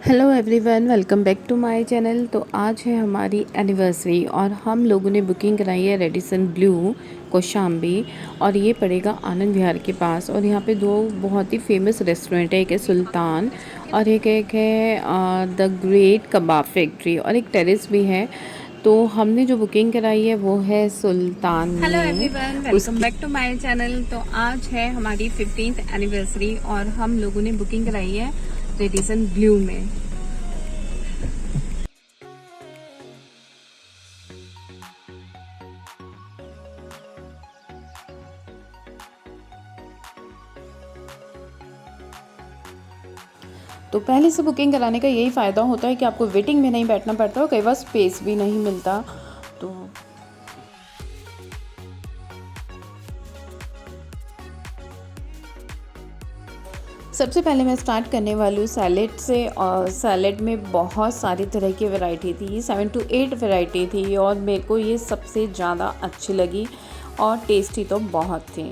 Hello everyone, welcome back to my channel. तो आज है हमारी एनिवर्सरी और हम लोगों ने बुकिंग कराई है रेडिसन ब्लू कौशाम्बी। और ये पड़ेगा आनंद विहार के पास। और यहाँ पे दो बहुत ही फेमस रेस्टोरेंट है, एक है सुल्तान और एक है द ग्रेट कबाब फैक्ट्री, और एक टेरेस भी है। तो हमने जो बुकिंग कराई है वो है सुल्तान में। Hello everyone, welcome back to my channel. तो आज है हमारी 15th एनिवर्सरी और हम लोगों ने बुकिंग कराई है रेडिसन ब्लू में। तो पहले से बुकिंग कराने का यही फ़ायदा होता है कि आपको वेटिंग में नहीं बैठना पड़ता और कई बार स्पेस भी नहीं मिलता। तो सबसे पहले मैं स्टार्ट करने वाली हूँ सैलेड से। और सैलेड में बहुत सारी तरह की वैरायटी थी, 7 to 8 वैरायटी थी, और मेरे को ये सबसे ज़्यादा अच्छी लगी और टेस्टी तो बहुत थी।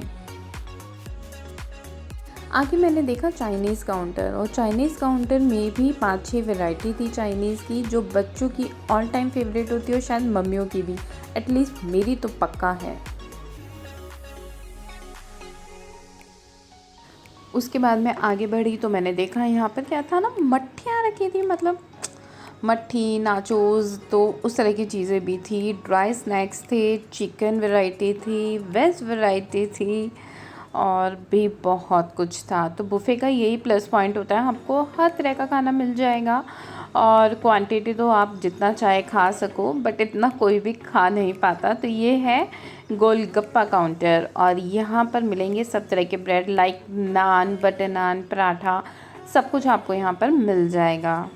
आगे मैंने देखा चाइनीज़ काउंटर, और चाइनीज़ काउंटर में भी 5-6 वैरायटी थी चाइनीज़ की, जो बच्चों की ऑल टाइम फेवरेट होती है और शायद मम्मियों की भी, एटलीस्ट मेरी तो पक्का है। उसके बाद मैं आगे बढ़ी तो मैंने देखा यहाँ पर क्या था ना, मट्ठियाँ रखी थी, मतलब मट्ठी नाचोस, तो उस तरह की चीज़ें भी थी। ड्राई स्नैक्स थे, चिकन वैरायटी थी, वेज वैरायटी थी, और भी बहुत कुछ था। तो बुफ़े का यही प्लस पॉइंट होता है, आपको हर तरह का खाना मिल जाएगा और क्वांटिटी तो आप जितना चाहे खा सको, बट इतना कोई भी खा नहीं पाता। तो ये है गोलगप्पा काउंटर, और यहाँ पर मिलेंगे सब तरह के ब्रेड, लाइक नान, बटर नान, पराठा, सब कुछ आपको यहाँ पर मिल जाएगा।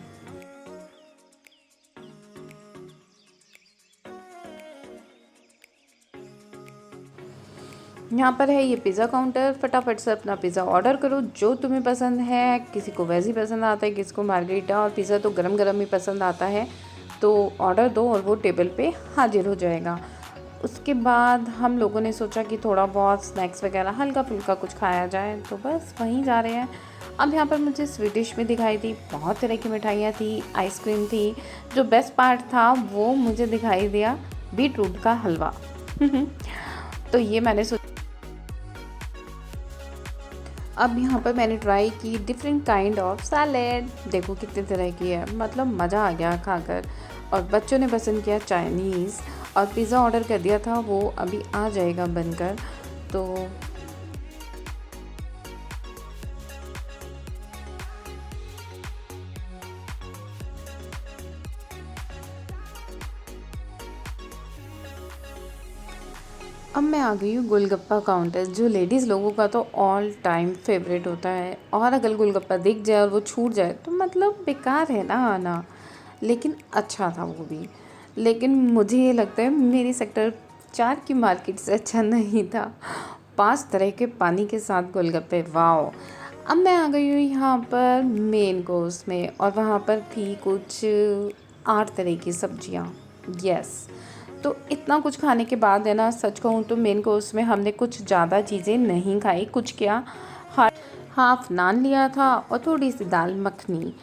यहाँ पर है ये पिज़्ज़ा काउंटर, फटाफट से अपना पिज़्ज़ा ऑर्डर करो जो तुम्हें पसंद है। किसी को वेज ही पसंद आता है, किसी को मार्गरीटा, और पिज़्ज़ा तो गरम गरम ही पसंद आता है। तो ऑर्डर दो और वो टेबल पे हाजिर हो जाएगा। उसके बाद हम लोगों ने सोचा कि थोड़ा बहुत स्नैक्स वगैरह हल्का फुल्का कुछ खाया जाए, तो बस वहीं जा रहे हैं। अब यहाँ पर मुझे स्वीडिश में दिखाई दी, बहुत तरह की मिठाइयाँ थी, आइसक्रीम थी। जो बेस्ट पार्ट था वो मुझे दिखाई दिया बीट रूट का हलवा। तो ये मैंने अब यहाँ पर मैंने ट्राई की डिफरेंट काइंड ऑफ सैलेड, देखो कितने तरह की है, मतलब मज़ा आ गया खाकर। और बच्चों ने पसंद किया चाइनीज़, और पिज़्ज़ा ऑर्डर कर दिया था, वो अभी आ जाएगा बनकर। तो अब मैं आ गई हूँ गोलगप्पा काउंटर, जो लेडीज़ लोगों का तो ऑल टाइम फेवरेट होता है। और अगर गोलगप्पा दिख जाए और वो छूट जाए तो मतलब बेकार है ना आना। लेकिन अच्छा था वो भी। लेकिन मुझे ये लगता है मेरी सेक्टर 4 की मार्केट से अच्छा नहीं था। 5 तरह के पानी के साथ गोलगप्पे, वाओ। अब मैं आ गई हूँ यहाँ पर मेन कोर्स में, और वहाँ पर थी कुछ 8 तरह की सब्जियाँ। यस। तो इतना कुछ खाने के बाद है ना, सच कहूँ तो मेन कोर्स में हमने कुछ ज़्यादा चीज़ें नहीं खाई। कुछ क्या, हाफ नान लिया था और थोड़ी सी दाल मखनी।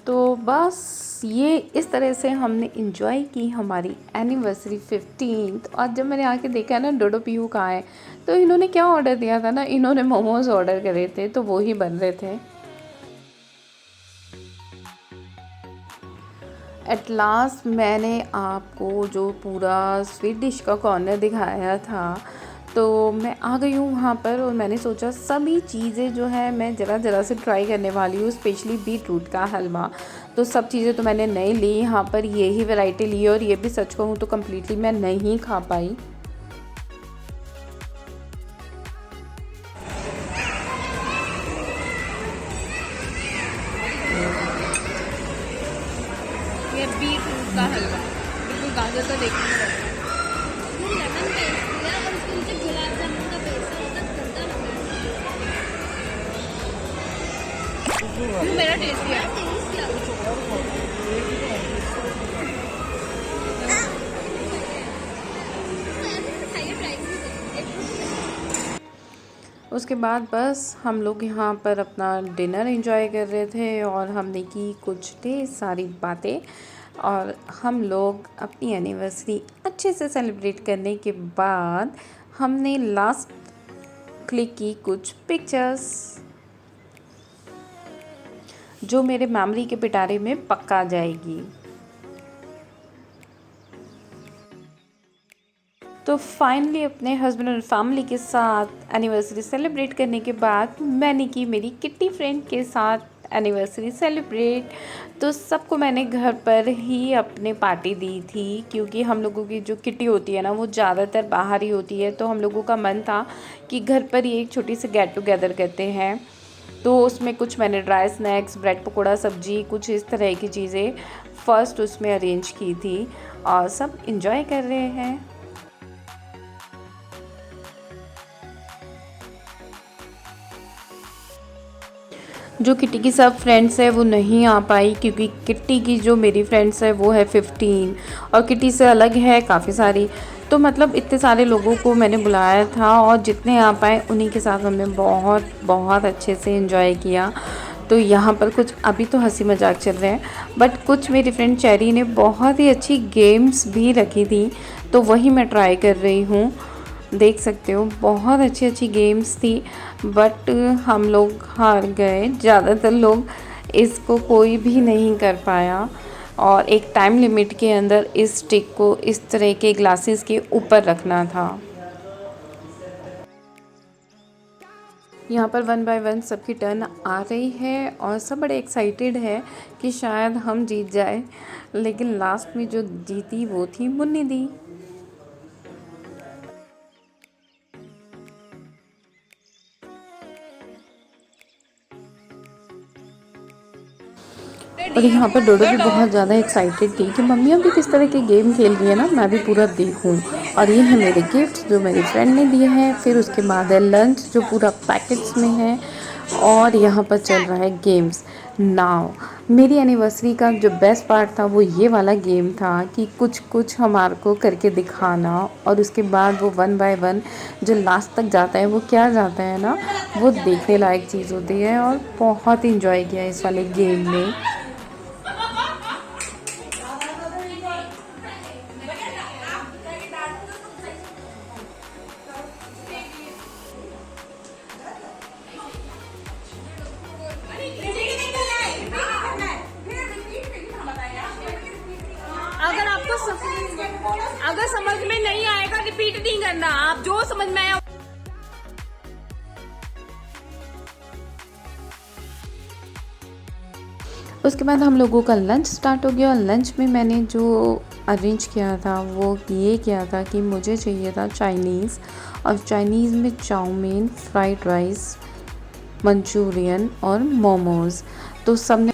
तो बस ये इस तरह से हमने इंजॉय की हमारी एनिवर्सरी 15th। और जब मैंने आके देखा ना डोडो पीहू कहाँ है, तो इन्होंने क्या ऑर्डर दिया था ना, इन्होंने मोमोज़ ऑर्डर करे थे, तो वो ही बन रहे थे। एट लास्ट मैंने आपको जो पूरा स्वीट डिश का कॉर्नर दिखाया था, तो मैं आ गई हूँ वहाँ पर, और मैंने सोचा सभी चीज़ें जो है मैं ज़रा ज़रा से ट्राई करने वाली हूँ, स्पेशली बीट रूट का हलवा। तो सब चीज़ें तो मैंने नहीं ली, यहाँ पर यही वैरायटी ली, और ये भी सच कहूँ तो कम्प्लीटली मैं नहीं खा पाई। ये बीट रूट का हलवा बिल्कुल गाजर का देखने में लगता है। ये लेमन पेस्ट है और उसके नीचे गुलाब जामुन का पेस्ट है, मतलब गंदा लग रहा है। ये मेरा टेस्टी है। टेस्ट क्या उसके बाद बस हम लोग यहाँ पर अपना डिनर एंजॉय कर रहे थे और हमने की कुछ ढेर सारी बातें और हम लोग अपनी एनिवर्सरी अच्छे से सेलिब्रेट करने के बाद हमने लास्ट क्लिक की कुछ पिक्चर्स जो मेरे मेमोरी के पिटारे में पक्का जाएगी। तो फाइनली अपने हस्बैंड और फैमिली के साथ एनिवर्सरी सेलिब्रेट करने के बाद मैंने की मेरी किट्टी फ्रेंड के साथ एनिवर्सरी सेलिब्रेट। तो सबको मैंने घर पर ही अपने पार्टी दी थी क्योंकि हम लोगों की जो किट्टी होती है ना वो ज़्यादातर बाहर ही होती है, तो हम लोगों का मन था कि घर पर ही एक छोटी सी गेट टुगेदर करते हैं। तो उसमें कुछ मैंने ड्राई स्नैक्स, ब्रेड पकौड़ा, सब्जी, कुछ इस तरह की चीज़ें फ़र्स्ट उसमें अरेंज की थी और सब इंजॉय कर रहे हैं। जो किट्टी की सब फ्रेंड्स है वो नहीं आ पाई क्योंकि किट्टी की जो मेरी फ्रेंड्स है वो है 15 और किट्टी से अलग है काफ़ी सारी। तो मतलब इतने सारे लोगों को मैंने बुलाया था और जितने आ पाए उन्हीं के साथ हमने बहुत बहुत अच्छे से एंजॉय किया। तो यहाँ पर कुछ अभी तो हंसी मजाक चल रहे हैं बट कुछ मेरी फ्रेंड चेरी ने बहुत ही अच्छी गेम्स भी रखी थी, तो वही मैं ट्राई कर रही हूँ। देख सकते हो बहुत अच्छी अच्छी गेम्स थी बट हम लोग हार गए। ज़्यादातर लोग इसको कोई भी नहीं कर पाया और एक टाइम लिमिट के अंदर इस स्टिक को इस तरह के ग्लासेस के ऊपर रखना था। यहाँ पर 1 बाय 1 सबकी टर्न आ रही है और सब बड़े एक्साइटेड है कि शायद हम जीत जाए, लेकिन लास्ट में जो जीती वो थी मुन्नी दी। और यहाँ पर डोडो भी बहुत ज़्यादा एक्साइटेड थी कि मम्मी अभी किस तरह के गेम खेल रही है ना, मैं भी पूरा देखूँ। और ये है मेरे गिफ्ट जो मेरी फ्रेंड ने दिए हैं। फिर उसके बाद है लंच जो पूरा पैकेट्स में है और यहाँ पर चल रहा है गेम्स। नाउ मेरी एनिवर्सरी का जो बेस्ट पार्ट था वो ये वाला गेम था कि कुछ कुछ हमारे को करके दिखाना और उसके बाद वो 1 बाय 1 जो लास्ट तक जाता है वो क्या जाता है ना, वो देखने लायक चीज़ होती है। और बहुत इंजॉय किया इस वाले गेम में। अगर समझ में नहीं आएगा रिपीट नहीं करना, आप जो समझ में आया। उसके बाद हम लोगों का लंच स्टार्ट हो गया और लंच में मैंने जो अरेंज किया था वो ये किया था कि मुझे चाहिए था चाइनीज़, और चाइनीज़ में चाउमीन, फ्राइड राइस, मंचूरियन और मोमोज़। तो सबने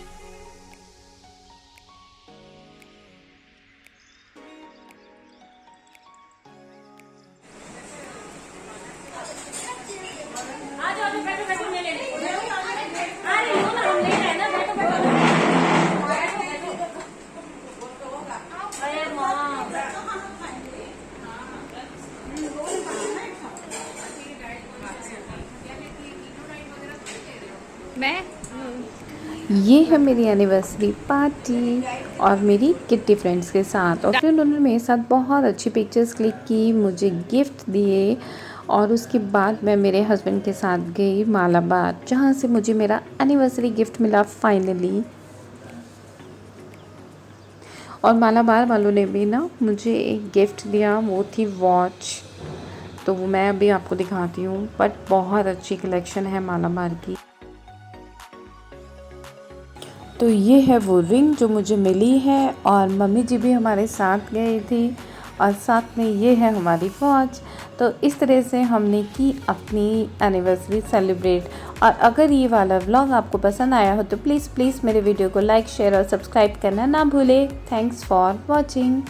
ये है मेरी एनिवर्सरी पार्टी और मेरी किट्टी फ्रेंड्स के साथ। और फिर उन्होंने मेरे साथ बहुत अच्छी पिक्चर्स क्लिक की, मुझे गिफ्ट दिए और उसके बाद मैं मेरे हस्बैंड के साथ गई मालाबार, जहाँ से मुझे मेरा एनिवर्सरी गिफ्ट मिला फाइनली। और मालाबार वालों ने भी ना मुझे एक गिफ्ट दिया, वो थी वॉच। तो वो मैं अभी आपको दिखाती हूँ, बट बहुत अच्छी कलेक्शन है मालाबार की। तो ये है वो रिंग जो मुझे मिली है और मम्मी जी भी हमारे साथ गई थी और साथ में ये है हमारी वॉच। तो इस तरह से हमने की अपनी एनिवर्सरी सेलिब्रेट। और अगर ये वाला व्लॉग आपको पसंद आया हो तो प्लीज़ मेरे वीडियो को लाइक, शेयर और सब्सक्राइब करना ना भूलें। Thanks for watching.